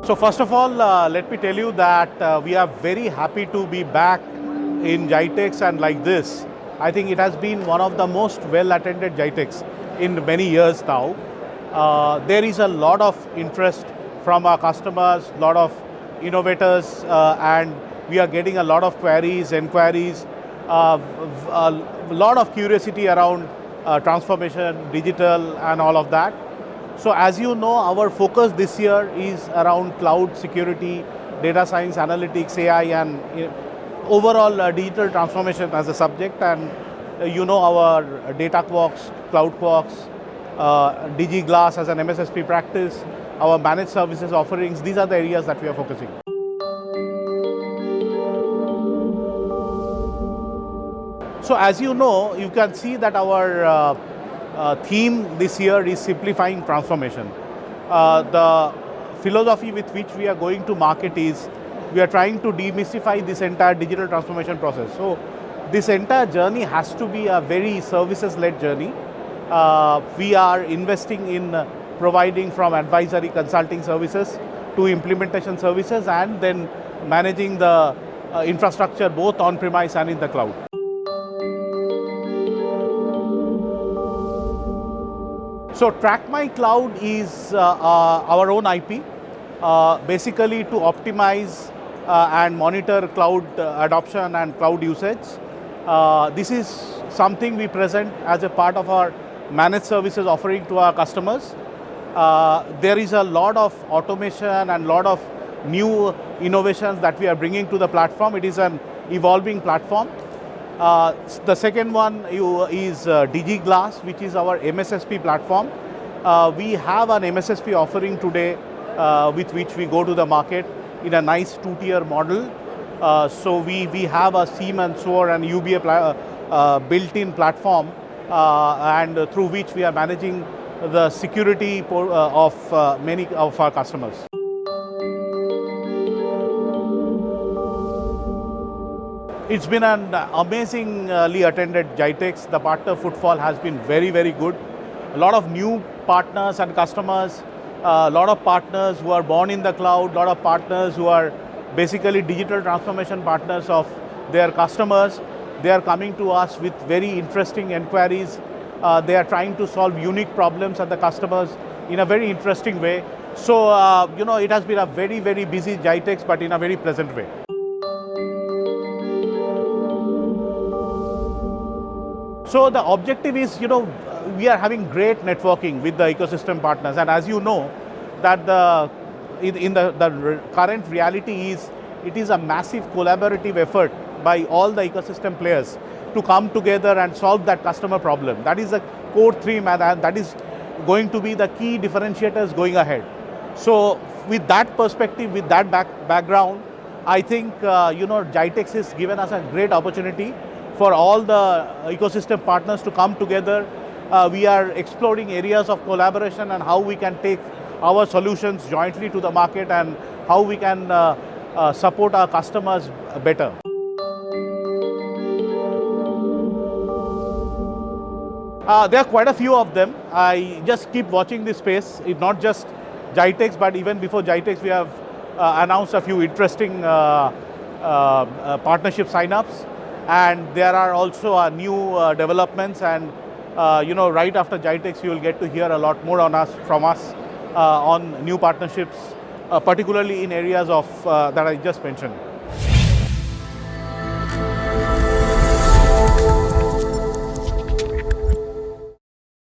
So first of all, let me tell you that we are very happy to be back in GITEX and like this. I think it has been one of the most well-attended GITEX in many years now. There is a lot of interest from our customers, lot of innovators, and we are getting a lot of queries, inquiries, a lot of curiosity around transformation, digital, and all of that. So as you know, our focus this year is around cloud security, data science, analytics, AI, and overall digital transformation as a subject. And you know our DataQuarks, CloudQuarks, DigiGlass as an MSSP practice, our managed services offerings, these are the areas that we are focusing. So as you know, you can see that our theme this year is simplifying transformation. The philosophy with which we are going to market is we are trying to demystify this entire digital transformation process. So this entire journey has to be a very services-led journey. We are investing in providing from advisory consulting services to implementation services and then managing the infrastructure both on-premise and in the cloud. So TrackMyCloud is our own IP, basically to optimize and monitor cloud adoption and cloud usage. This is something we present as a part of our managed services offering to our customers. There is a lot of automation and lot of new innovations that we are bringing to the platform. It is an evolving platform. The second one is DigiGlass, which is our MSSP platform. We have an MSSP offering today with which we go to the market in a nice two-tier model. So we have a SIEM and SOAR and UBA built-in platform and through which we are managing the security of many of our customers. It's been an amazingly attended GITEX. The partner footfall has been very, very good. A lot of new partners and customers, a lot of partners who are born in the cloud, a lot of partners who are basically digital transformation partners of their customers. They are coming to us with very interesting inquiries. They are trying to solve unique problems at the customers in a very interesting way. So, you know, it has been a very, very busy GITEX, but in a very pleasant way. So the objective is, you know, we are having great networking with the ecosystem partners, and as you know, that the current reality is, it is a massive collaborative effort by all the ecosystem players to come together and solve that customer problem. That is a core theme, and that is going to be the key differentiators going ahead. So with that perspective, with that background, I think, you know, GITEX has given us a great opportunity for all the ecosystem partners to come together. We are exploring areas of collaboration and how we can take our solutions jointly to the market and how we can support our customers better. There are quite a few of them. I just keep watching this space. It's not just GITEX, but even before GITEX, we have announced a few interesting partnership sign-ups. And there are also new developments, and you know, right after GITEX, you will get to hear a lot more from us on new partnerships, particularly in areas of that I just mentioned.